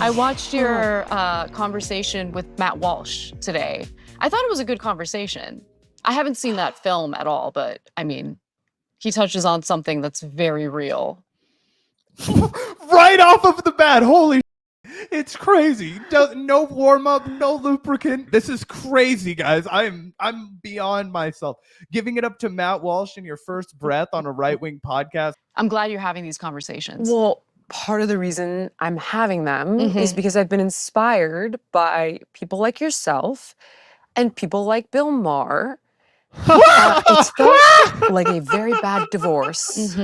I watched your conversation with Matt Walsh today. I thought it was a good conversation. I haven't seen that film at all, but I mean, he touches on something that's very real. Right off of the bat, holy it's crazy. No warm-up, no lubricant. This is crazy, guys. I'm beyond myself. Giving it up to Matt Walsh in your first breath on a right-wing podcast. I'm glad you're having these conversations. Well, part of the reason I'm having them is because I've been inspired by people like yourself and people like Bill Maher. It's felt like a very bad divorce.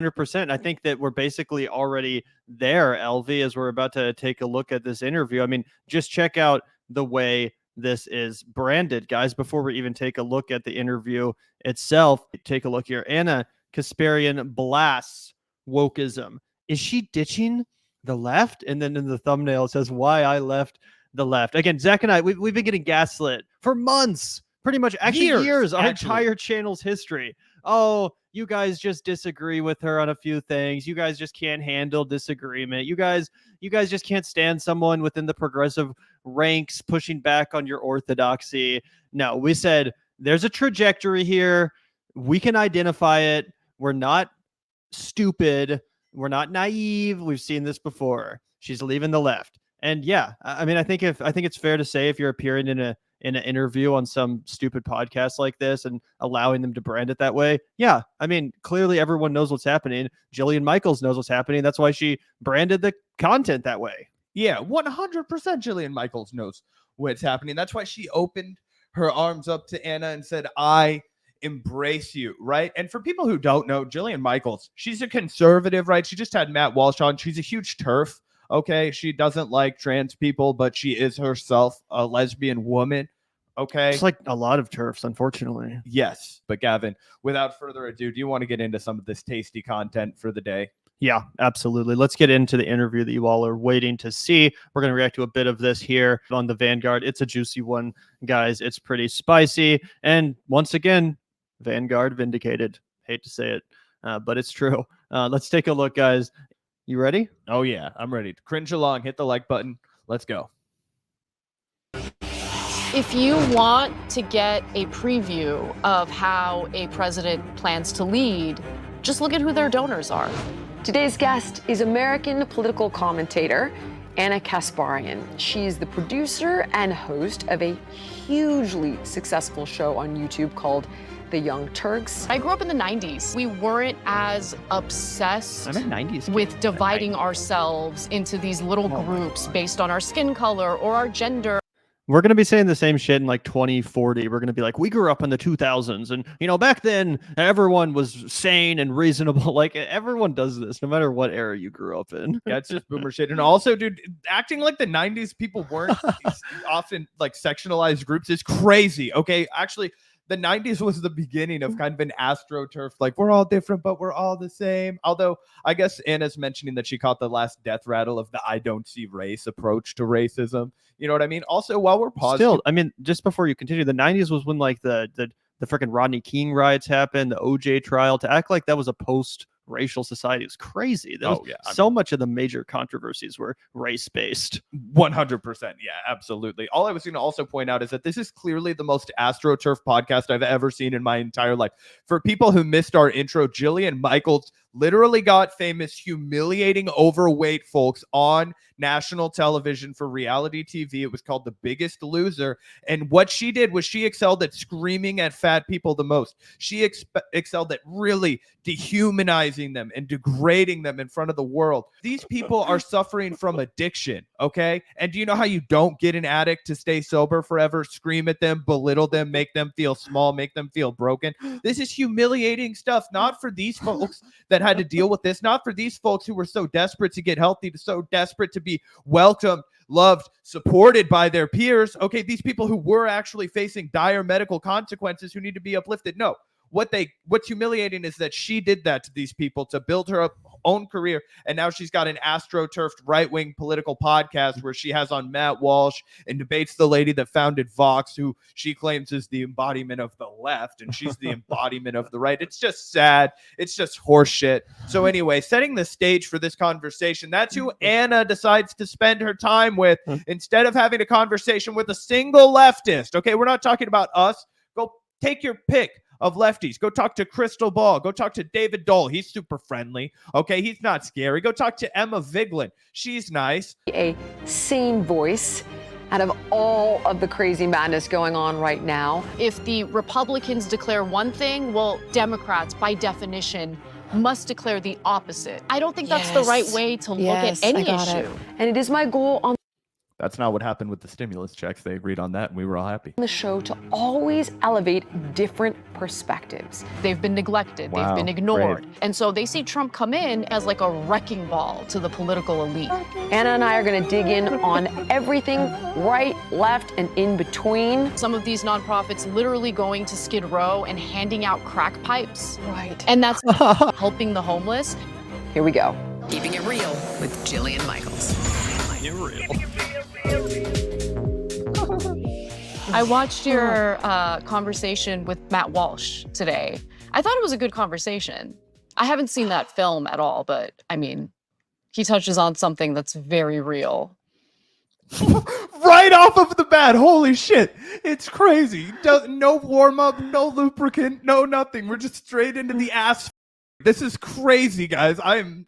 100%. I think that we're basically already there, LV, as we're about to take a look at this interview. I mean, just check out the way this is branded, guys, before we even take a look at the interview itself. Take a look here. Ana Kasparian BLASTS wokeism. Is she ditching the left? And then in the thumbnail it says, why I left the left. Again, Zach and I, we've been getting gaslit for months, pretty much, actually years our entire channel's history. Oh, you guys just disagree with her on a few things. You guys just can't handle disagreement. You guys just can't stand someone within the progressive ranks pushing back on your orthodoxy. No, we said there's a trajectory here. We can identify it. We're not stupid. We're not naive. We've seen this before. She's leaving the left. And yeah, I mean, I think it's fair to say if you're appearing in an interview on some stupid podcast like this and allowing them to brand it that way. Yeah. I mean, clearly everyone knows what's happening. Jillian Michaels knows what's happening. That's why she branded the content that way. Yeah, 100% Jillian Michaels knows what's happening. That's why she opened her arms up to Ana and said, I embrace you, right? And for people who don't know, Jillian Michaels, she's a conservative, right? She just had Matt Walsh on. She's a huge TERF. Okay, she doesn't like trans people, but she is herself a lesbian woman. Okay. It's like a lot of TERFs, unfortunately. Yes. But Gavin, without further ado, do you want to get into some of this tasty content for the day? Yeah, absolutely. Let's get into the interview that you all are waiting to see. We're going to react to a bit of this here on the Vanguard. It's a juicy one, guys. It's pretty spicy. And once again, Vanguard vindicated. Hate to say it, but it's true. Let's take a look, guys. You ready? Oh, yeah, I'm ready. Cringe along, hit the like button. Let's go. If you want to get a preview of how a president plans to lead, just look at who their donors are. Today's guest is American political commentator Ana Kasparian. She's the producer and host of a hugely successful show on YouTube called The Young Turks. I grew up in the 90s. We weren't as obsessed 90s with dividing ourselves into these little groups based on our skin color or our gender. We're going to be saying the same shit in like 2040. We're going to be like, we grew up in the 2000s. And, you know, back then, everyone was sane and reasonable. Like, everyone does this, no matter what era you grew up in. Yeah, it's just boomer shit. And also, dude, acting like the 90s people weren't often, like, sectionalized groups is crazy, okay? Actually, the 90s was the beginning of kind of an astroturf, like we're all different, but we're all the same. Although I guess Anna's mentioning that she caught the last death rattle of the I don't see race approach to racism. You know what I mean? Also, while we're pausing. Still, I mean, just before you continue, the 90s was when like the freaking Rodney King riots happened, the OJ trial. To act like that was a post-racial society was crazy. So much of the major controversies were race-based. 100%. Yeah, absolutely. All I was going to also point out is that this is clearly the most AstroTurf podcast I've ever seen in my entire life. For people who missed our intro, Jillian Michaels literally got famous humiliating overweight folks on national television for reality TV. It was called The Biggest Loser. And what she did was she excelled at screaming at fat people the most. She excelled at really dehumanizing them and degrading them in front of the world. These people are suffering from addiction, okay? And do you know how you don't get an addict to stay sober forever? Scream at them, belittle them, make them feel small, make them feel broken. This is humiliating stuff, not for these folks that had to deal with this, not for these folks who were so desperate to get healthy, so desperate to be welcomed, loved, supported by their peers. Okay, these people who were actually facing dire medical consequences who need to be uplifted. No, what's humiliating is that she did that to these people to build her own career, and now she's got an astroturfed right-wing political podcast where she has on Matt Walsh and debates the lady that founded Vox, who she claims is the embodiment of the left, and she's the embodiment of the right. It's just sad. It's just horseshit. So anyway, setting the stage for this conversation, that's who Ana decides to spend her time with instead of having a conversation with a single leftist. Okay, we're not talking about us. Go take your pick of lefties. Go talk to Crystal Ball. Go talk to David Dole. He's super friendly. Okay, he's not scary. Go talk to Emma Vigeland. She's nice. A sane voice out of all of the crazy madness going on right now. If the Republicans declare one thing, well, Democrats, by definition, must declare the opposite. I don't think that's the right way to look at any issue. And it is my goal on That's not what happened with the stimulus checks. They agreed on that, and we were all happy. the show to always elevate different perspectives. They've been neglected. Wow, They've been ignored. And so they see Trump come in as like a wrecking ball to the political elite. Anna and I are going to dig in on everything right, left, and in between. Some of these nonprofits literally going to Skid Row and handing out crack pipes. Right. And that's helping the homeless. Here we go. Keeping it real with Jillian Michaels. I watched your conversation with Matt Walsh today. I thought it was a good conversation. I haven't seen that film at all, but I mean, he touches on something that's very real. Right off of the bat, holy shit, it's crazy. No warm-up, no lubricant, no nothing. We're just straight into the ass. This is crazy, guys. I'm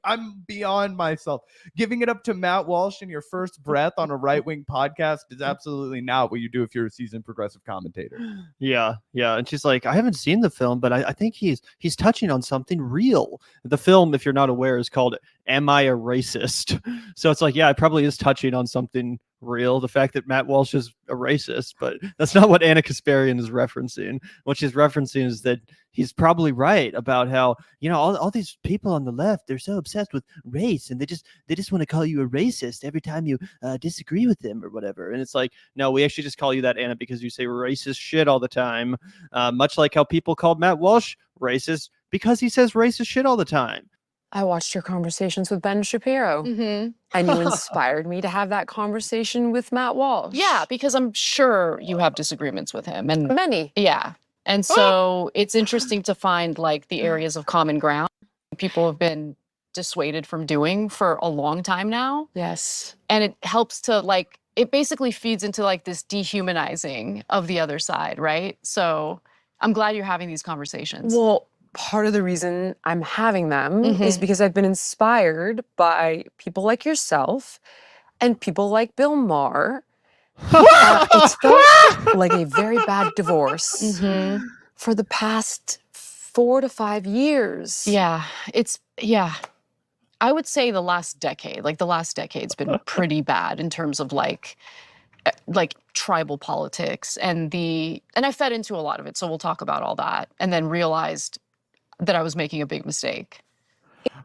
beyond myself. Giving it up to Matt Walsh in your first breath on a right-wing podcast is absolutely not what you do if you're a seasoned progressive commentator. Yeah. And she's like, I haven't seen the film, but I think he's touching on something real. The film, if you're not aware, is called Am I a Racist? So it's like, yeah, it probably is touching on something real, the fact that Matt Walsh is a racist, but that's not what Ana Kasparian is referencing. What she's referencing is that he's probably right about how, all these people on the left, they're so obsessed with race, and they just want to call you a racist every time you disagree with them or whatever. And it's like, no, we actually just call you that, Ana, because you say racist shit all the time, much like how people called Matt Walsh racist because he says racist shit all the time. I watched your conversations with Ben Shapiro, and you inspired me to have that conversation with Matt Walsh. Yeah, because I'm sure you have disagreements with him. And Many. yeah. And so it's interesting to find like the areas of common ground people have been dissuaded from doing for a long time now. Yes. And it helps to like, it basically feeds into like this dehumanizing of the other side, right? So I'm glad you're having these conversations. Well, part of the reason I'm having them is because I've been inspired by people like yourself and people like Bill Maher. It's felt like a very bad divorce for the past 4 to 5 years. Yeah, I would say the last decade's been pretty bad in terms of like tribal politics and I fed into a lot of it. So we'll talk about all that, and then realized that I was making a big mistake.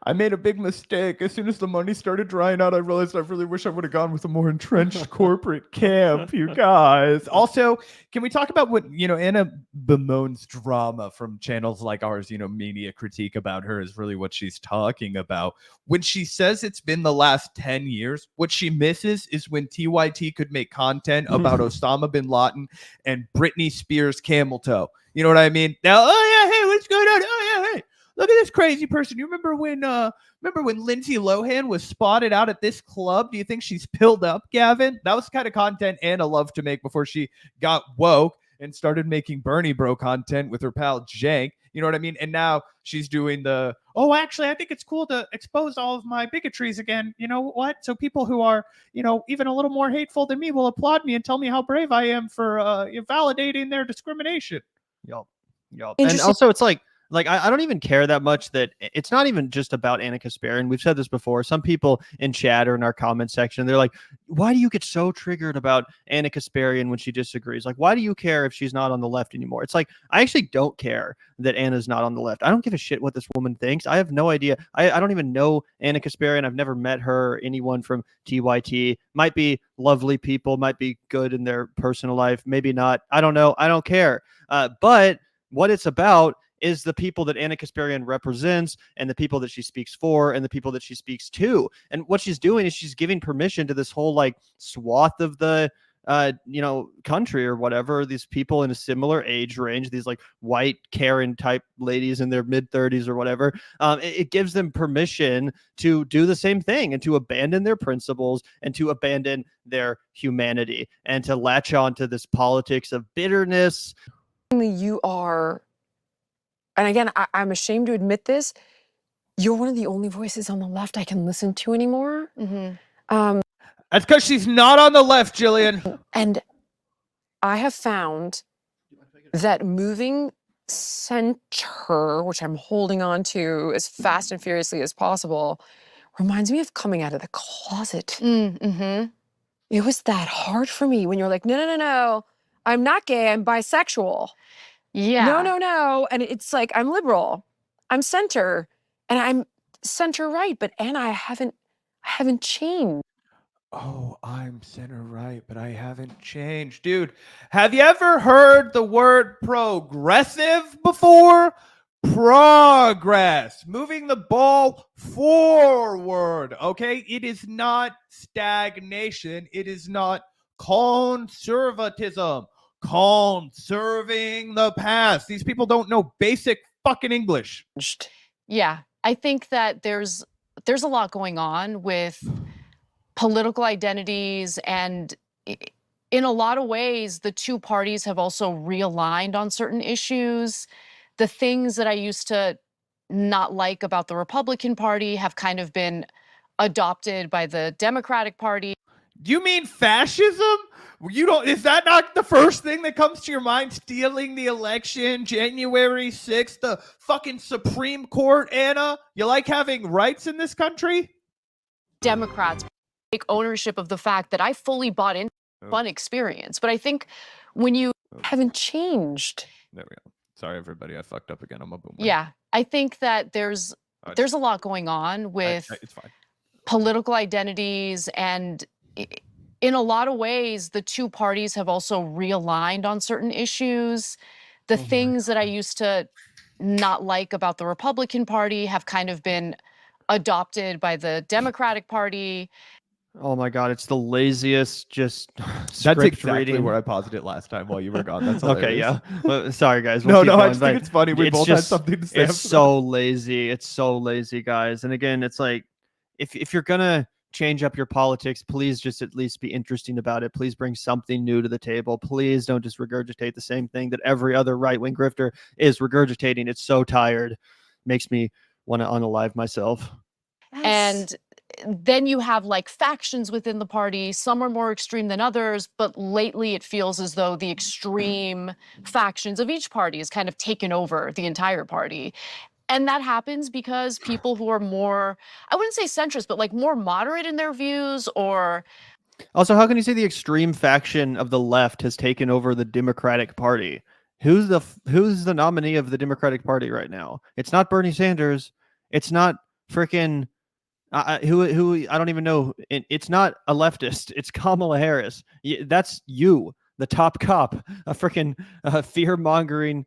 I made a big mistake. As soon as the money started drying out, I realized I really wish I would have gone with a more entrenched corporate camp, you guys. Also, can we talk about what, Ana bemoans drama from channels like ours, media critique about her is really what she's talking about. When she says it's been the last 10 years, what she misses is when TYT could make content about Osama bin Laden and Britney Spears' camel toe. You know what I mean? Now, hey, what's going on? Hey. Look at this crazy person. You remember when Lindsay Lohan was spotted out at this club? Do you think she's pilled up, Gavin? that was the kind of content Ana loved to make before she got woke and started making Bernie bro content with her pal Jank. You know what I mean? And now she's doing actually, I think it's cool to expose all of my bigotries again. You know what? So people who are, even a little more hateful than me will applaud me and tell me how brave I am for validating their discrimination. Yup. And also, it's like I don't even care that much that it's not even just about Ana Kasparian. We've said this before. Some people in chat or in our comment section, they're like, why do you get so triggered about Ana Kasparian when she disagrees? Like, why do you care if she's not on the left anymore? It's like, I actually don't care that Anna's not on the left. I don't give a shit what this woman thinks. I have no idea. I don't even know Ana Kasparian. I've never met her or anyone from TYT. Might be lovely people, might be good in their personal life, maybe not. I don't know. I don't care. But what it's about is the people that Ana Kasparian represents and the people that she speaks for and the people that she speaks to. And what she's doing is she's giving permission to this whole like swath of the country or whatever, these people in a similar age range, these like white Karen type ladies in their mid-30s or whatever. It gives them permission to do the same thing and to abandon their principles and to abandon their humanity and to latch on to this politics of bitterness. You are, and again, I'm ashamed to admit this, you're one of the only voices on the left I can listen to anymore. That's because she's not on the left, Jillian. And I have found that moving center, which I'm holding on to as fast and furiously as possible, reminds me of coming out of the closet. It was that hard for me when you're like, no, I'm not gay, I'm bisexual. Yeah. No. And it's like, I'm liberal, I'm center, and I'm center right, but Anna, I haven't changed. Oh, I'm center right, but I haven't changed. Dude, have you ever heard the word progressive before? Progress, moving the ball forward, okay? It is not stagnation. It is not conservatism. Conserving the past. These people don't know basic fucking English. Yeah, I think that there's a lot going on with political identities, and in a lot of ways, the two parties have also realigned on certain issues. The things that I used to not like about the Republican Party have kind of been adopted by the Democratic Party. Do you mean fascism? Is that not the first thing that comes to your mind? Stealing the election, January 6th, the fucking Supreme Court, Anna? You like having rights in this country? Democrats take ownership of the fact that I fully bought into fun experience. But I think when you haven't changed. There we go. Sorry, everybody. I fucked up again. I'm a boomer. Yeah, I think that there's a lot going on with it's fine. Political identities, and in a lot of ways, the two parties have also realigned on certain issues. The things that I used to not like about the Republican Party have kind of been adopted by the Democratic Party. Oh my God, it's the laziest just That's exactly reading. where I paused it last time while you were gone. That's hilarious. Okay, yeah. Well, sorry, guys. No, keep I going, just but think it's funny. We it's both had just- something to say. It's so lazy. It's so lazy, guys. And again, it's like, if you're gonna change up your politics, please just at least be interesting about it. Please bring something new to the table. Please don't just regurgitate the same thing that every other right-wing grifter is regurgitating. It's so tired. Makes me want to unalive myself. And then you have like factions within the party. Some are more extreme than others, but lately it feels as though the extreme factions of each party has kind of taken over the entire party. And that happens because people who are more, I wouldn't say centrist, but like more moderate in their views, or Also, how can you say the extreme faction of the left has taken over the Democratic Party? Who's the nominee of the Democratic Party right now? It's not Bernie Sanders. It's not freaking who I don't even know. It's not a leftist. It's Kamala Harris. That's you, the top cop, a freaking fear mongering.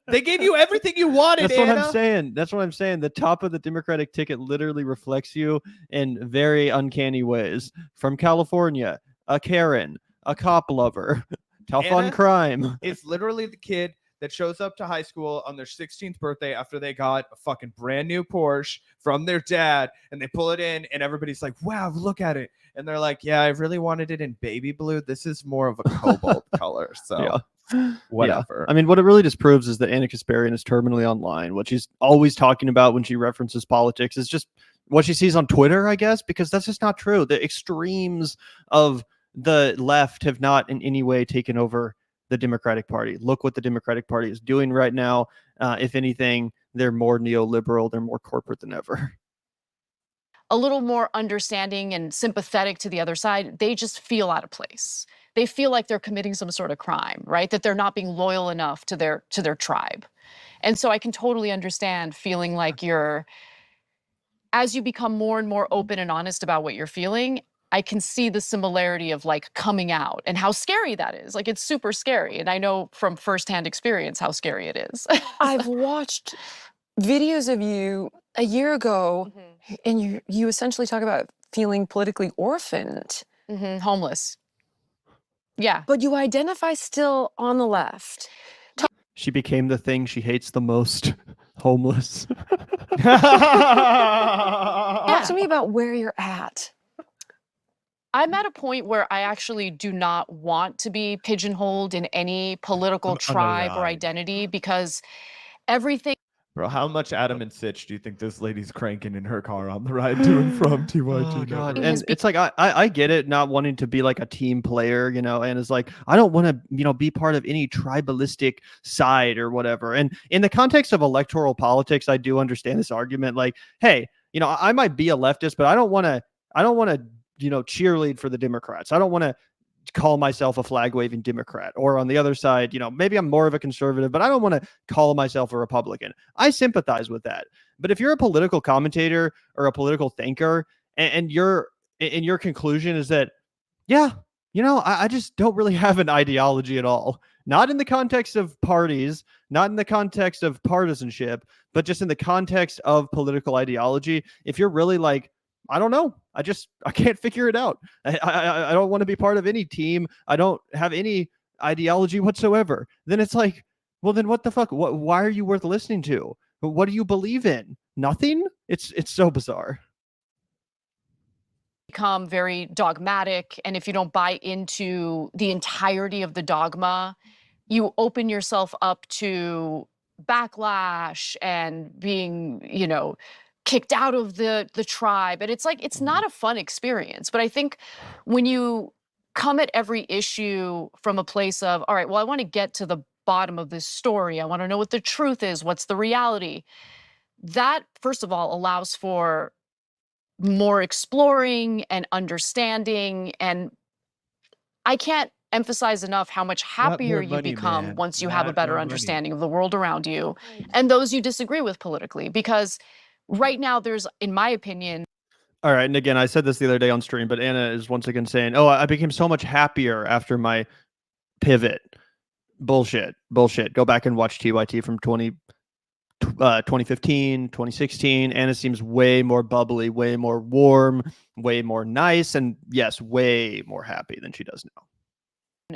They gave you everything you wanted. That's what Anna. I'm saying. That's what I'm saying. The top of the Democratic ticket literally reflects you in very uncanny ways. From California, a Karen, a cop lover, tough on Anna crime. It's literally the kid that shows up to high school on their 16th birthday after they got a fucking brand new Porsche from their dad, and they pull it in, and everybody's like, wow, look at it. And they're like, yeah, I really wanted it in baby blue. This is more of a cobalt color. So whatever. Yeah. I mean, what it really just proves is that Ana Kasparian is terminally online. What she's always talking about when she references politics is just what she sees on Twitter, I guess, because that's just not true. The extremes of the left have not in any way taken over the Democratic Party. Look what the Democratic Party is doing right now. If anything, they're more neoliberal. They're more corporate than ever. a little more understanding and sympathetic to the other side. They just feel out of place. They feel like they're committing some sort of crime, right? That they're not being loyal enough to their tribe. And so I can totally understand feeling like as you become more and more open and honest about what you're feeling, I can see the similarity of like coming out and how scary that is. Like it's super scary. And I know from firsthand experience how scary it is. I've watched videos of you a year ago, and you essentially talk about feeling politically orphaned. Homeless. Yeah. But you identify still on the left. She became the thing she hates the most. Homeless. Talk to me about where you're at. I'm at a point where I actually do not want to be pigeonholed in any political tribe or identity because everything. Bro, how much Adam and Sitch do you think this lady's cranking in her car on the ride to and from TYT? Oh, God. Network? And it's like, I get it, not wanting to be like a team player, you know, and it's like, I don't want to, you know, be part of any tribalistic side or whatever. And in the context of electoral politics, I do understand this argument. Like, hey, you know, I might be a leftist, but I don't want to, you know, cheerlead for the Democrats. I don't want to call myself a flag waving Democrat. Or on the other side, you know, maybe I'm more of a conservative, but I don't want to call myself a Republican. I sympathize with that. But if you're a political commentator or a political thinker and your conclusion is that, yeah, you know, I just don't really have an ideology at all. Not in the context of parties, not in the context of partisanship, but just in the context of political ideology. If you're really like, I don't know, I can't figure it out. I don't want to be part of any team. I don't have any ideology whatsoever. Then it's like, well, then what the fuck? Why are you worth listening to? What do you believe in? Nothing? It's so bizarre. Become very dogmatic, and if you don't buy into the entirety of the dogma, you open yourself up to backlash and being, you know, kicked out of the tribe. And it's like, it's not a fun experience. But I think when you come at every issue from a place of, all right, well, I want to get to the bottom of this story. I want to know what the truth is. What's the reality? That, first of all, allows for more exploring and understanding. And I can't emphasize enough how much happier you become once you have a better understanding of the world around you and those you disagree with politically. Because right now there's, in my opinion. All right. And again, I said this the other day on stream, but Anna is once again saying, oh, I became so much happier after my pivot. Bullshit. Go back and watch TYT from 2015, 2016. Anna seems way more bubbly, way more warm, way more nice, and yes, way more happy than she does now.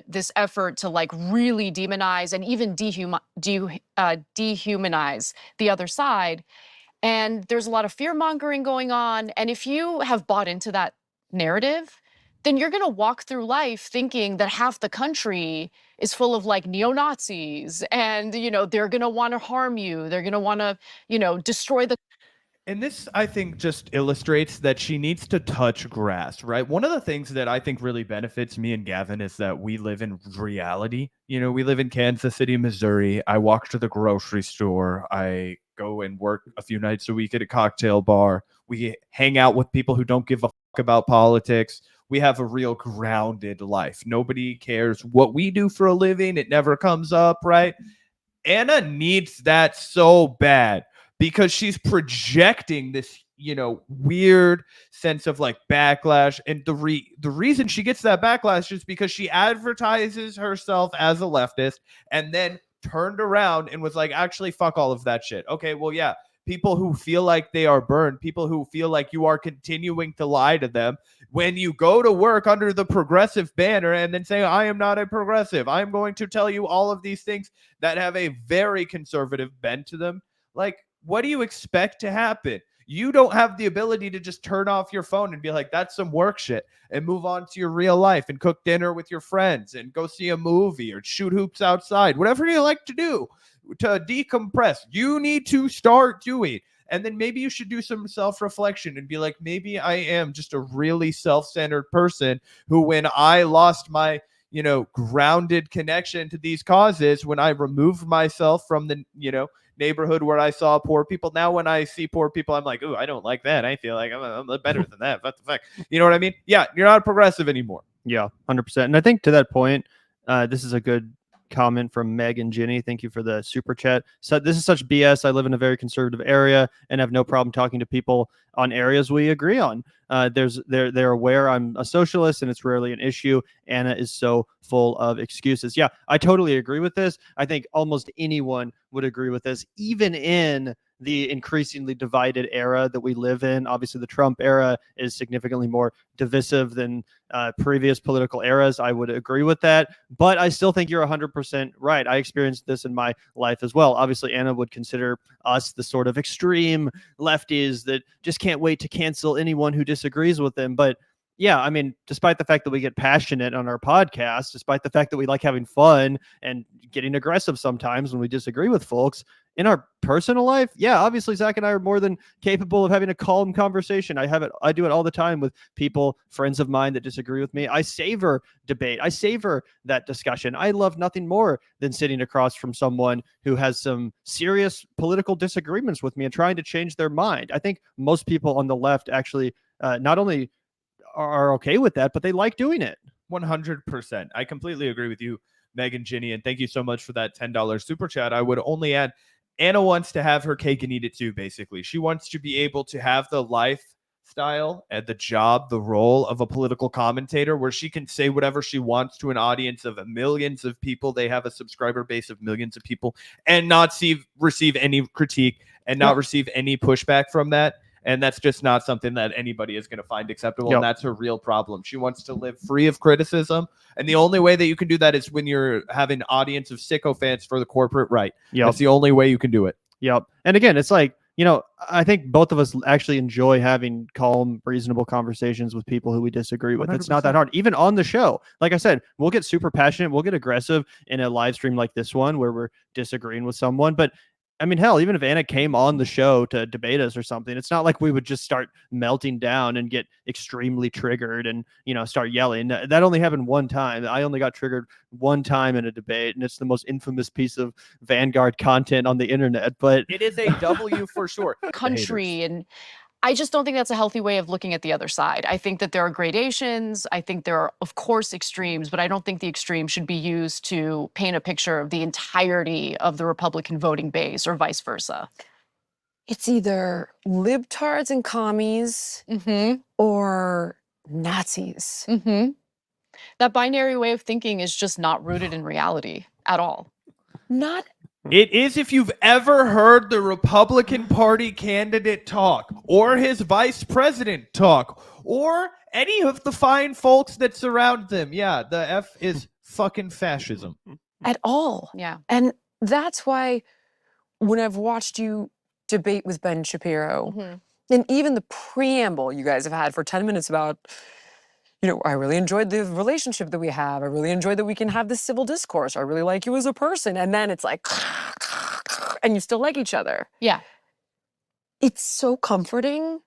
This effort to like really demonize and even dehumanize the other side. And there's a lot of fear mongering going on. And if you have bought into that narrative, then you're going to walk through life thinking that half the country is full of like neo-Nazis and, you know, they're going to want to harm you. They're going to want to, you know, destroy the. And this, I think, just illustrates that she needs to touch grass, right? One of the things that I think really benefits me and Gavin is that we live in reality. You know, we live in Kansas City, Missouri. I walk to the grocery store. I go and work a few nights a week at a cocktail bar. We hang out with people who don't give a fuck about politics. We have a real grounded life. Nobody cares what we do for a living. It never comes up, right? Anna needs that so bad, because she's projecting this, you know, weird sense of like backlash. And the reason she gets that backlash is because she advertises herself as a leftist and then turned around and was like, actually, fuck all of that shit. Okay, well, yeah, people who feel like they are burned, people who feel like you are continuing to lie to them, when you go to work under the progressive banner and then say, I am not a progressive, I'm going to tell you all of these things that have a very conservative bent to them. Like, what do you expect to happen? You don't have the ability to just turn off your phone and be like, that's some work shit, and move on to your real life and cook dinner with your friends and go see a movie or shoot hoops outside, whatever you like to do to decompress. You need to start doing. And then maybe you should do some self-reflection and be like, maybe I am just a really self-centered person who, when I lost my, you know, grounded connection to these causes, when I removed myself from the, you know, neighborhood where I saw poor people, now when I see poor people, I'm like, ooh, I don't like that. I feel like I'm better than that. What the fuck? You know what I mean? Yeah, you're not a progressive anymore. Yeah, 100%. And I think to that point, this is a good comment from Meg and Ginny. Thank you for the super chat. So this is such BS. I live in a very conservative area and have no problem talking to people on areas we agree on. They're aware I'm a socialist and it's rarely an issue. Anna is so full of excuses. Yeah, I totally agree with this. I think almost anyone would agree with this, even in the increasingly divided era that we live in. Obviously, the Trump era is significantly more divisive than previous political eras. I would agree with that, but I still think you're 100% right. I experienced this in my life as well. Obviously, Anna would consider us the sort of extreme lefties that just can't wait to cancel anyone who disagrees with them. But yeah, I mean, despite the fact that we get passionate on our podcast, despite the fact that we like having fun and getting aggressive sometimes when we disagree with folks, in our personal life, yeah, obviously Zach and I are more than capable of having a calm conversation. I do it all the time with people, friends of mine that disagree with me. I savor debate. I savor that discussion. I love nothing more than sitting across from someone who has some serious political disagreements with me and trying to change their mind. I think most people on the left actually not only are okay with that, but they like doing it. 100%. I completely agree with you, Meg and Ginny, and thank you so much for that $10 super chat. I would only add, Anna wants to have her cake and eat it too, basically. She wants to be able to have the lifestyle and the job, the role of a political commentator where she can say whatever she wants to an audience of millions of people. They have a subscriber base of millions of people and not receive any critique and not receive any pushback from that. And that's just not something that anybody is going to find acceptable. And that's her real problem. She wants to live free of criticism. And the only way that you can do that is when you're having an audience of sycophants for the corporate right. That's the only way you can do it. Yep. And again, it's like, you know, I think both of us actually enjoy having calm, reasonable conversations with people who we disagree with. 100%. It's not that hard. Even on the show, like I said, we'll get super passionate. We'll get aggressive in a live stream like this one where we're disagreeing with someone. But I mean, hell, even if Anna came on the show to debate us or something, it's not like we would just start melting down and get extremely triggered and, you know, start yelling. That only happened one time. I only got triggered one time in a debate, and it's the most infamous piece of Vanguard content on the internet. But it is a W for sure. Country, and I just don't think that's a healthy way of looking at the other side. I think that there are gradations. I think there are, of course, extremes, but I don't think the extremes should be used to paint a picture of the entirety of the Republican voting base or vice versa. It's either libtards and commies or Nazis. That binary way of thinking is just not rooted in reality at all. Not It is if you've ever heard the Republican Party candidate talk or his vice president talk or any of the fine folks that surround them. Yeah, the F is fucking fascism. At all. Yeah. And that's why when I've watched you debate with Ben Shapiro, and even the preamble you guys have had for 10 minutes about, you know, I really enjoyed the relationship that we have. I really enjoyed that we can have this civil discourse. I really like you as a person. And then it's like, and you still like each other. Yeah. It's so comforting.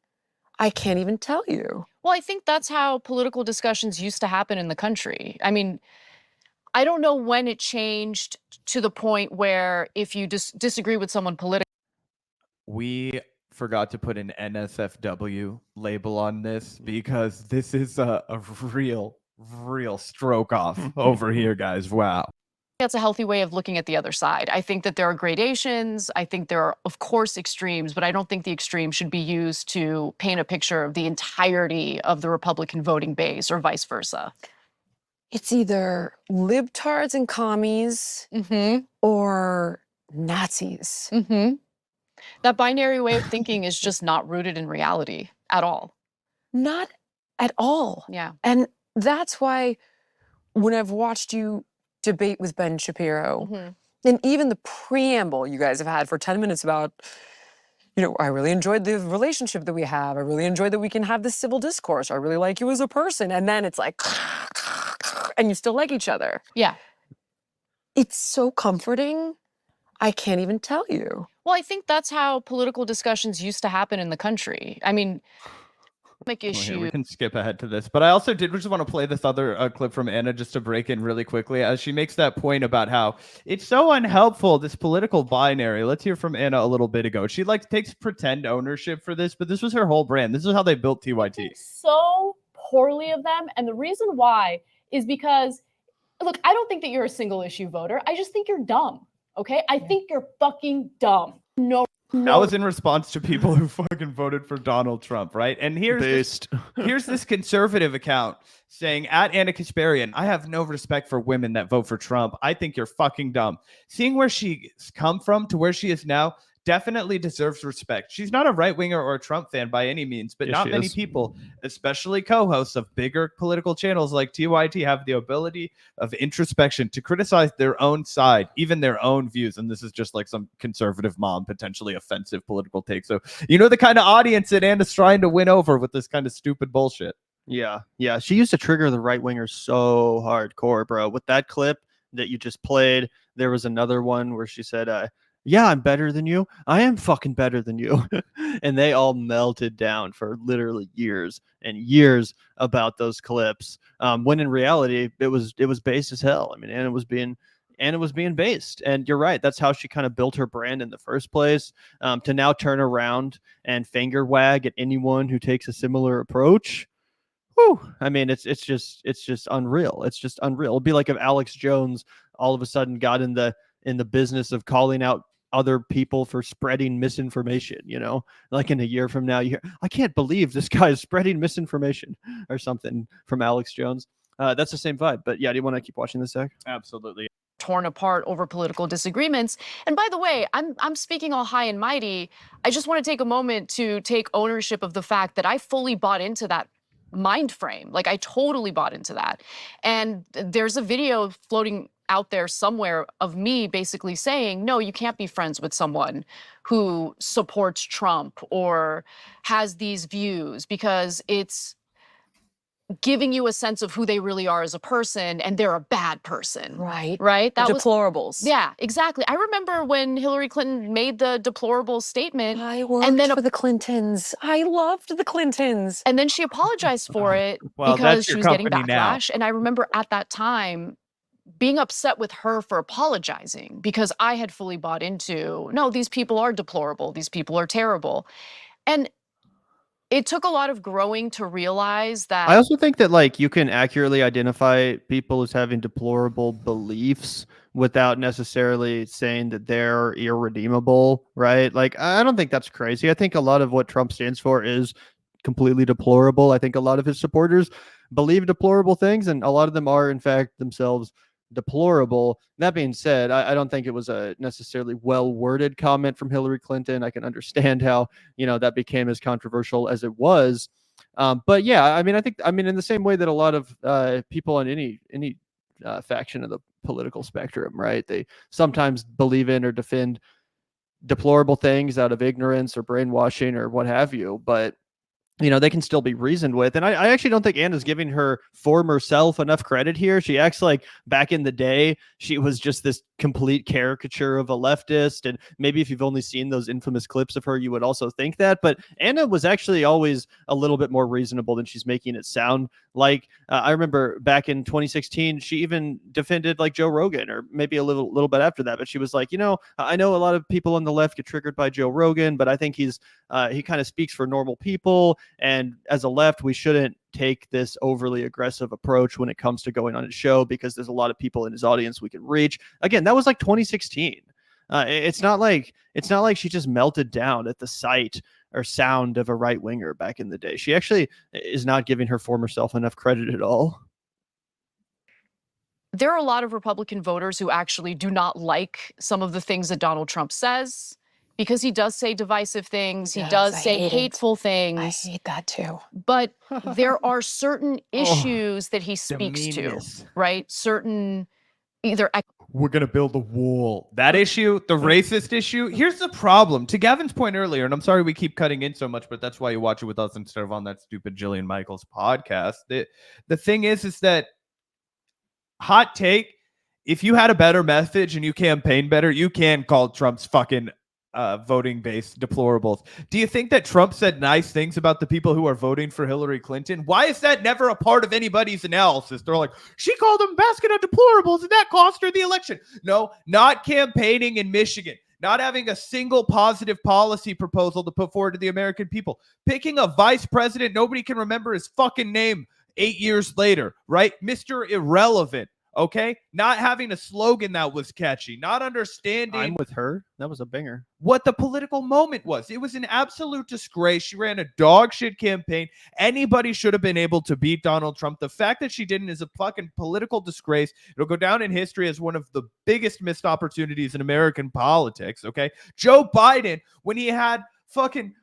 I can't even tell you. Well, I think that's how political discussions used to happen in the country. I mean, I don't know when it changed to the point where if you disagree with someone politically. We forgot to put an NSFW label on this because this is a real stroke off over here, guys. Wow. That's a healthy way of looking at the other side. I think that there are gradations. I think there are, of course, extremes, but I don't think the extremes should be used to paint a picture of the entirety of the Republican voting base or vice versa. It's either libtards and commies or Nazis. That binary way of thinking is just not rooted in reality at all. Not at all. Yeah. And that's why when I've watched you debate with Ben Shapiro, and even the preamble you guys have had for 10 minutes about, you know, I really enjoyed the relationship that we have. I really enjoyed that we can have this civil discourse. I really like you as a person. And then it's like, and you still like each other. Yeah. It's so comforting. I can't even tell you. Well, I think that's how political discussions used to happen in the country. I mean, issue. We can skip ahead to this, but I also did just want to play this other clip from Anna just to break in really quickly as she makes that point about how it's so unhelpful, this political binary. Let's hear from Anna a little bit ago. She like takes pretend ownership for this, but this was her whole brand. This is how they built TYT. So poorly of them, and the reason why is because look, I don't think that you're a single issue voter. I just think you're dumb. Okay? I think you're fucking dumb. No. That was in response to people who fucking voted for Donald Trump, right? And here's here's this conservative account saying, at Ana Kasparian, I have no respect for women that vote for Trump. I think you're fucking dumb. Seeing where she's come from to where she is now definitely deserves respect. She's not a right-winger or a Trump fan by any means, but not many people, especially co-hosts of bigger political channels like TYT, have the ability of introspection to criticize their own side, even their own views. And this is just like some conservative mom, potentially offensive political take. So you know the kind of audience that Anna's trying to win over with this kind of stupid bullshit. Yeah. She used to trigger the right wingers so hardcore, bro. With that clip that you just played, there was another one where she said, yeah, I'm better than you. I am fucking better than you. And they all melted down for literally years and years about those clips. When in reality, it was based as hell. I mean, Anna was being based. And you're right. That's how she kind of built her brand in the first place. To now turn around and finger wag at anyone who takes a similar approach. Whew. I mean, it's just unreal. It's just unreal. It'd be like if Alex Jones all of a sudden got in the business of calling out other people for spreading misinformation, like in a year from now, you hear, I can't believe this guy is spreading misinformation or something from Alex Jones. That's the same vibe. But yeah, do you want to keep watching this, Zach? Absolutely. Torn apart over political disagreements. And by the way, I'm speaking all high and mighty. I just want to take a moment to take ownership of the fact that I fully bought into that mind frame. Like, I totally bought into that. And there's a video floating out there somewhere of me basically saying, no, you can't be friends with someone who supports Trump or has these views, because it's giving you a sense of who they really are as a person, and they're a bad person. Right. That was deplorables. Yeah, exactly. I remember when Hillary Clinton made the deplorable statement. I worked for the Clintons. I loved the Clintons. And then she apologized for it Well, because that's she your was getting company now. backlash. And I remember at that time being upset with her for apologizing, because I had fully bought into, no, these people are deplorable. These people are terrible. And it took a lot of growing to realize that. I also think that like you can accurately identify people as having deplorable beliefs without necessarily saying that they're irredeemable, right? Like, I don't think that's crazy. I think a lot of what Trump stands for is completely deplorable. I think a lot of his supporters believe deplorable things, and a lot of them are in fact themselves deplorable. That being said, I don't think it was a necessarily well-worded comment from Hillary Clinton. I can understand how, that became as controversial as it was. But yeah, I mean, in the same way that a lot of people on any faction of the political spectrum, right? They sometimes believe in or defend deplorable things out of ignorance or brainwashing or what have you, but they can still be reasoned with. And I actually don't think Anna's giving her former self enough credit here. She acts like back in the day, she was just this complete caricature of a leftist. And maybe if you've only seen those infamous clips of her, you would also think that. But Anna was actually always a little bit more reasonable than she's making it sound like. I remember back in 2016, she even defended like Joe Rogan, or maybe a little bit after that. But she was like, I know a lot of people on the left get triggered by Joe Rogan, but I think he kind of speaks for normal people. And as a left, we shouldn't take this overly aggressive approach when it comes to going on his show, because there's a lot of people in his audience we can reach. Again, that was like 2016. It's not like she just melted down at the sight or sound of a right winger back in the day. She actually is not giving her former self enough credit at all. There are a lot of Republican voters who actually do not like some of the things that Donald Trump says, because he does say divisive things. He does say hateful things. I hate that too. But there are certain issues that he speaks to, right? Certain either. We're going to build a wall. That issue, the racist issue. Here's the problem. To Gavin's point earlier, and I'm sorry we keep cutting in so much, but that's why you watch it with us instead of on that stupid Jillian Michaels podcast. The thing is that, hot take, if you had a better message and you campaign better, you can call Trump's fucking voting-based deplorables. Do you think that Trump said nice things about the people who are voting for Hillary Clinton? Why is that never a part of anybody's analysis? They're like, she called them a basket of deplorables and that cost her the election. No, not campaigning in Michigan. Not having a single positive policy proposal to put forward to the American people. Picking a vice president nobody can remember his fucking name 8 years later, right? Mr. Irrelevant. Okay, not having a slogan that was catchy, not understanding I'm with her. That was a banger. what the political moment was. It was an absolute disgrace. She ran a dog shit campaign. Anybody should have been able to beat Donald Trump. The fact that she didn't is a fucking political disgrace. It'll go down in history as one of the biggest missed opportunities in American politics. Okay, Joe Biden, when he had fucking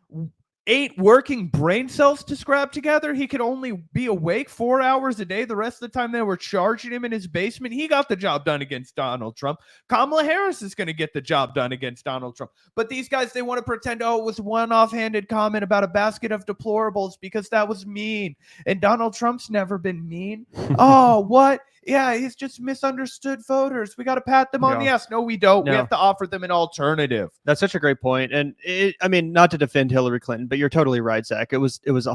8 working brain cells to scrap together, he could only be awake 4 hours a day. The rest of the time they were charging him in his basement. He got the job done against Donald Trump. Kamala Harris is going to get the job done against Donald Trump. But these guys, they want to pretend, oh, it was one offhanded comment about a basket of deplorables because that was mean. And Donald Trump's never been mean. Oh, what? Yeah, he's just misunderstood voters. We got to pat them on the ass. No, we don't. We have to offer them an alternative. That's such a great point. And I mean, not to defend Hillary Clinton, but you're totally right, Zach. It was 100%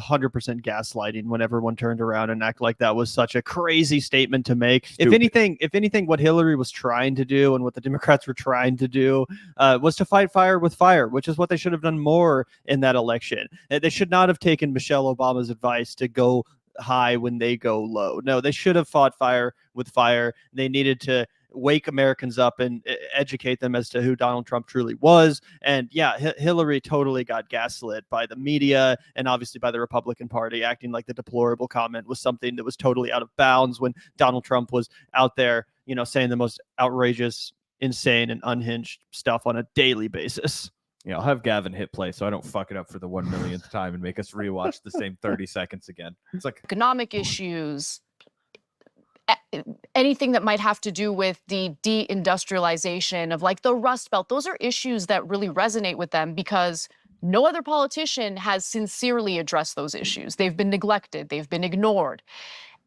gaslighting when everyone turned around and acted like that was such a crazy statement to make. Stupid. If anything, what Hillary was trying to do and what the Democrats were trying to do was to fight fire with fire, which is what they should have done more in that election. They should not have taken Michelle Obama's advice to go high when they go low. No, they should have fought fire with fire. They needed to wake Americans up and educate them as to who Donald Trump truly was. And yeah, Hillary totally got gaslit by the media and obviously by the Republican Party, acting like the deplorable comment was something that was totally out of bounds when Donald Trump was out there, you know, saying the most outrageous, insane, and unhinged stuff on a daily basis. Yeah, I'll have Gavin hit play so I don't fuck it up for the 1 millionth time and make us rewatch the same 30 seconds again. It's like economic issues, anything that might have to do with the deindustrialization of like the Rust Belt. Those are issues that really resonate with them because no other politician has sincerely addressed those issues. They've been neglected, they've been ignored.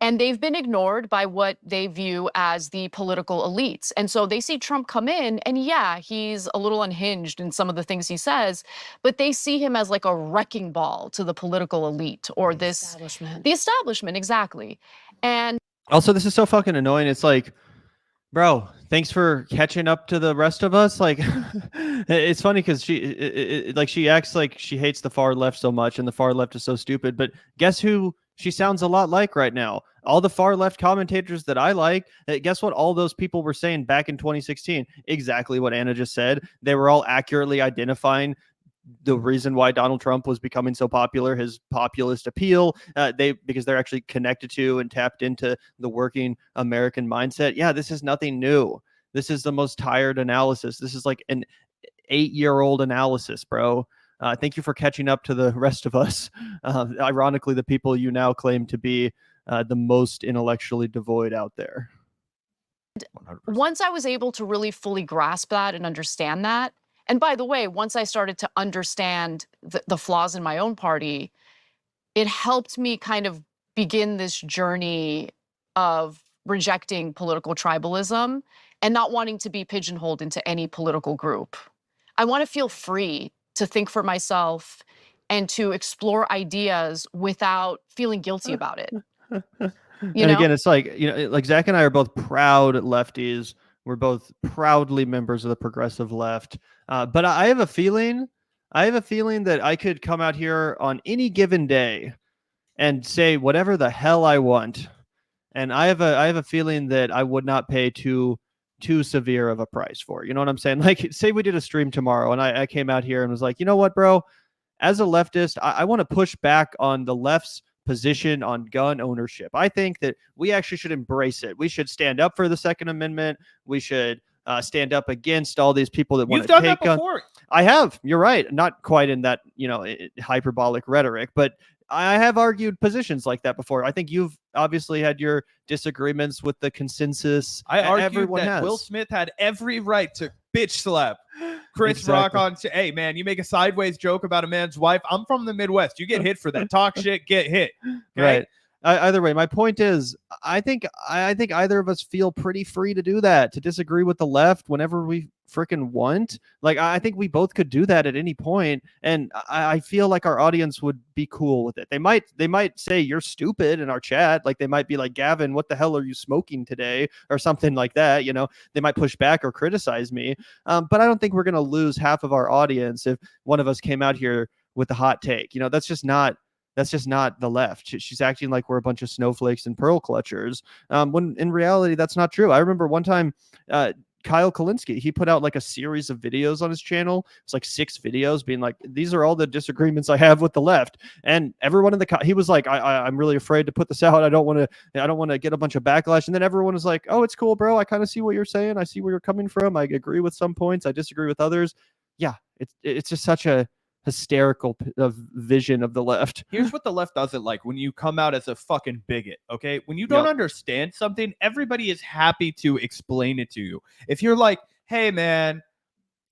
And they've been ignored by what they view as the political elites. And so they see Trump come in, and yeah, he's a little unhinged in some of the things he says, but they see him as like a wrecking ball to the political elite or the establishment, exactly. And also, this is so fucking annoying. It's like, bro, thanks for catching up to the rest of us. Like, it's funny because she acts like she hates the far left so much, and the far left is so stupid. But guess who she sounds a lot like right now? All the far left commentators that I like, guess what all those people were saying back in 2016? Exactly what Anna just said. They were all accurately identifying the reason why Donald Trump was becoming so popular, his populist appeal, because they're actually connected to and tapped into the working American mindset. Yeah, this is nothing new. This is the most tired analysis. This is like an 8-year-old analysis, bro. Thank you for catching up to the rest of us. Ironically, the people you now claim to be the most intellectually devoid out there. 100%. Once I was able to really fully grasp that and understand that, and by the way, once I started to understand the flaws in my own party, it helped me kind of begin this journey of rejecting political tribalism and not wanting to be pigeonholed into any political group. I want to feel free to think for myself and to explore ideas without feeling guilty about it. Again, it's like, like Zach and I are both proud lefties. We're both proudly members of the progressive left. But I have a feeling that I could come out here on any given day and say whatever the hell I want. And I have a feeling that I would not pay too severe of a price for. You know what I'm saying? Like, say we did a stream tomorrow and I came out here and was like, you know what, bro? As a leftist, I want to push back on the left's position on gun ownership. I think that we actually should embrace it. We should stand up for the Second Amendment. We should stand up against all these people that want to take guns. Before. I have. You're right. Not quite in that, hyperbolic rhetoric, but I have argued positions like that before. I think you've obviously had your disagreements with the consensus. I argued everyone that has. Will Smith had every right to bitch slap Chris Rock on. Hey, man, you make a sideways joke about a man's wife. I'm from the Midwest. You get hit for that. Talk shit, get hit. Okay? Right. Either way, my point is, I think either of us feel pretty free to do that, to disagree with the left whenever we freaking want. Like, I think we both could do that at any point, and I feel like our audience would be cool with it. They might say you're stupid in our chat. Like, they might be like, Gavin, what the hell are you smoking today, or something like that. They might push back or criticize me. But I don't think we're gonna lose half of our audience if one of us came out here with a hot take. That's that's just not the left. She's acting like we're a bunch of snowflakes and pearl clutchers, when in reality that's not true. I remember one time, Kyle Kalinske, he put out like a series of videos on his channel. It's like 6 videos being like, these are all the disagreements I have with the left. And everyone in the he was like, I'm really afraid to put this out. I don't want to get a bunch of backlash. And then everyone was like, oh, it's cool, bro. I kind of see what you're saying. I see where you're coming from. I agree with some points. I disagree with others. Yeah, it's just such a hysterical vision of the left. Here's what the left doesn't like: when you come out as a fucking bigot, okay? When you don't understand something, everybody is happy to explain it to you. If you're like, hey man,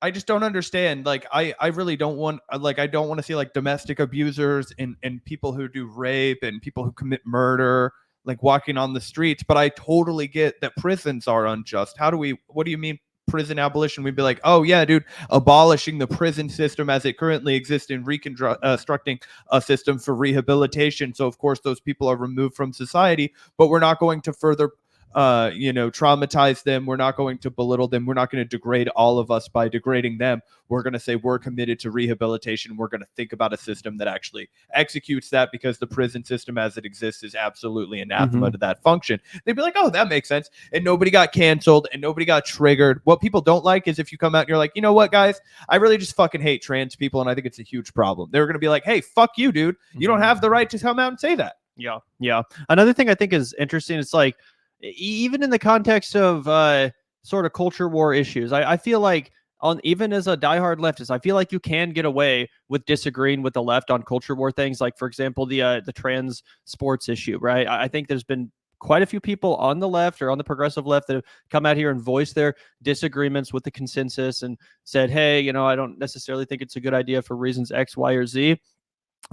I just don't understand. Like, I really don't want, like, I don't want to see like domestic abusers and people who do rape and people who commit murder, like walking on the streets. But I totally get that prisons are unjust. What do you mean prison abolition? We'd be like, oh yeah, dude, abolishing the prison system as it currently exists and reconstructing a system for rehabilitation. So of course those people are removed from society, but we're not going to further traumatize them. We're not going to belittle them. We're not going to degrade all of us by degrading them. We're going to say we're committed to rehabilitation. We're going to think about a system that actually executes that, because the prison system as it exists is absolutely anathema to that function. They'd be like, oh, that makes sense. And nobody got canceled and nobody got triggered. What people don't like is if you come out and you're like, you know what, guys, I really just fucking hate trans people and I think it's a huge problem. They're going to be like, hey, fuck you, dude. You don't have the right to come out and say that. Yeah. Another thing I think is interesting, it's like, even in the context of sort of culture war issues, I feel like even as a diehard leftist, I feel like you can get away with disagreeing with the left on culture war things. Like, for example, the trans sports issue, right? I think there's been quite a few people on the left or on the progressive left that have come out here and voiced their disagreements with the consensus and said, hey, I don't necessarily think it's a good idea for reasons X, Y, or Z.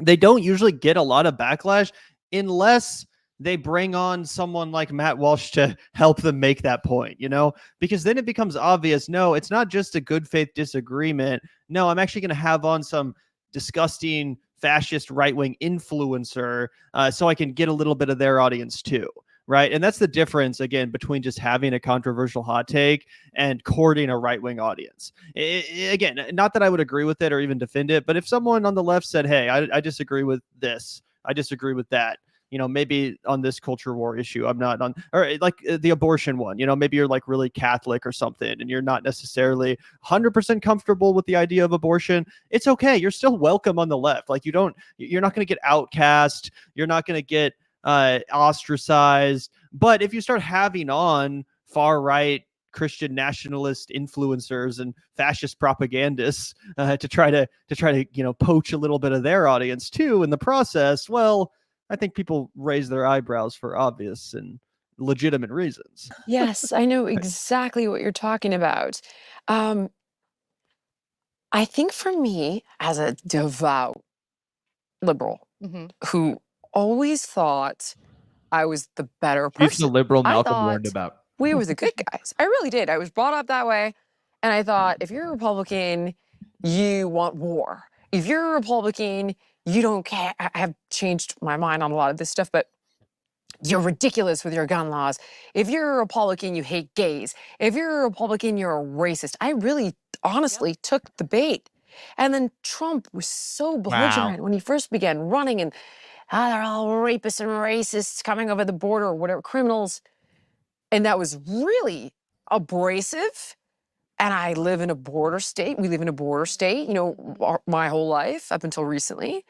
They don't usually get a lot of backlash unless they bring on someone like Matt Walsh to help them make that point, because then it becomes obvious. No, it's not just a good faith disagreement. No, I'm actually going to have on some disgusting fascist right-wing influencer so I can get a little bit of their audience too. Right. And that's the difference, again, between just having a controversial hot take and courting a right-wing audience. Again, not that I would agree with it or even defend it, but if someone on the left said, hey, I disagree with this, I disagree with that, maybe on this culture war issue, I'm not on, or like the abortion one, maybe you're like really Catholic or something and you're not necessarily 100% comfortable with the idea of abortion. It's okay. You're still welcome on the left. Like, you're not going to get outcast. You're not going to get ostracized. But if you start having on far right Christian nationalist influencers and fascist propagandists to try to poach a little bit of their audience too in the process, well, I think people raise their eyebrows for obvious and legitimate reasons. Yes, I know exactly what you're talking about. I think for me, as a devout liberal who always thought I was the better person. He's the liberal I Malcolm thought warned about. we were the good guys. I really did. I was brought up that way. And I thought, if you're a Republican, you want war. If you're a Republican, you don't care. I have changed my mind on a lot of this stuff, but you're ridiculous with your gun laws. If you're a Republican, you hate gays. If you're a Republican, you're a racist. I really, honestly took the bait. And then Trump was so belligerent when he first began running and they're all rapists and racists coming over the border or whatever, criminals. And that was really abrasive. And I live in a border state. We live in a border state, my whole life up until recently.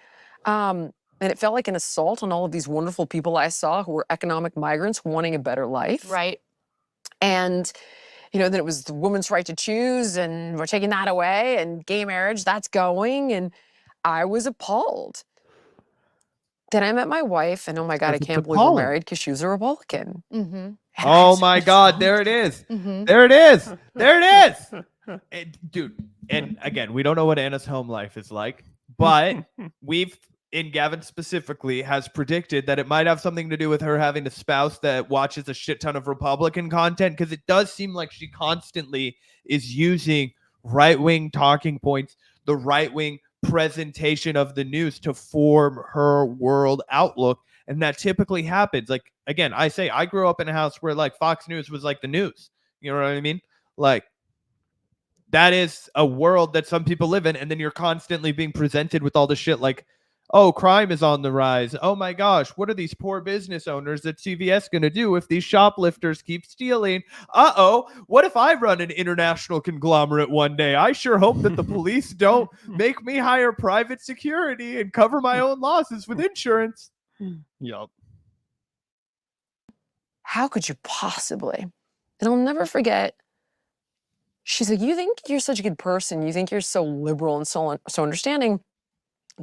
And it felt like an assault on all of these wonderful people I saw who were economic migrants wanting a better life. Right. And, then it was the woman's right to choose and we're taking that away, and gay marriage, that's going. And I was appalled. Then I met my wife and, oh my God, I can't believe we're married, because she was a Republican. Oh my God, there it is. There it is. There it is. Dude, and again, we don't know what Anna's home life is like, but Gavin specifically has predicted that it might have something to do with her having a spouse that watches a shit ton of Republican content, because it does seem like she constantly is using right-wing talking points, the right-wing presentation of the news to form her world outlook. And that typically happens. Like, again, I grew up in a house where like Fox News was like the news. You know what I mean? Like, that is a world that some people live in. And then you're constantly being presented with all the shit like Oh, crime is on the rise. Oh my gosh, what are these poor business owners at CVS going to do if these shoplifters keep stealing? Uh-oh, what if I run an international conglomerate one day? I sure hope that the police don't make me hire private security and cover my own losses with insurance. Yup. How could you possibly? And I'll never forget, she's like, you think you're such a good person. You think you're so liberal and so understanding.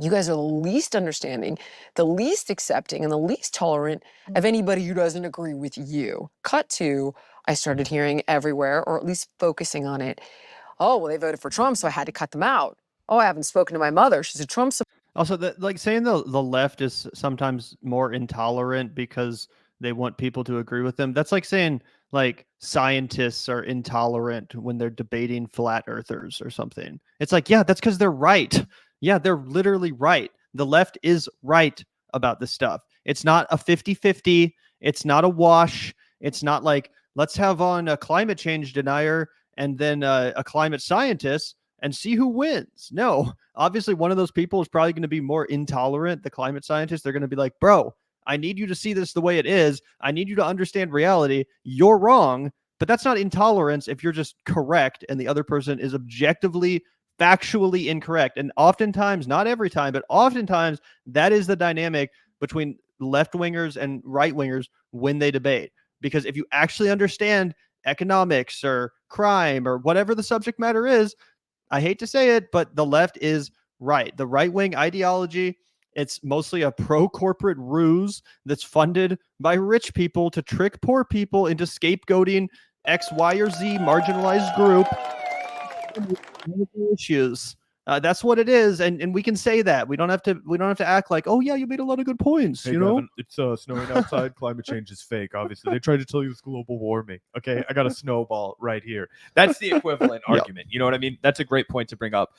You guys are the least understanding, the least accepting, and the least tolerant of anybody who doesn't agree with you. Cut to, I started hearing everywhere, or at least focusing on it. Oh, well, they voted for Trump, so I had to cut them out. Oh, I haven't spoken to my mother. She's a Trump supporter. Also, like saying the left is sometimes more intolerant because they want people to agree with them. That's like saying like scientists are intolerant when they're debating flat earthers or something. It's like, yeah, that's because they're right. Yeah, they're literally right. The left is right about this stuff. It's not a 50-50. It's not a wash. It's not like, let's have on a climate change denier and then a climate scientist and see who wins. No, obviously one of those people is probably going to be more intolerant. The climate scientists, they're going to be like, bro, I need you to see this the way it is. I need you to understand reality. You're wrong, but that's not intolerance if you're just correct and the other person is objectively, factually incorrect. And oftentimes, not every time, but oftentimes that is the dynamic between left-wingers and right-wingers when they debate. Because if you actually understand economics or crime or whatever the subject matter is, I hate to say it, but the left is right. The right-wing ideology, it's mostly a pro-corporate ruse that's funded by rich people to trick poor people into scapegoating X, Y, or Z marginalized group issues. That's what it is, and we can say that. We don't have to act like, oh yeah, you made a lot of good points. Hey, you know, Gavin, it's snowing outside. Climate change is fake. Obviously, they tried to tell you it's global warming. Okay, I got a snowball right here. That's the equivalent argument. You know what I mean? That's a great point to bring up.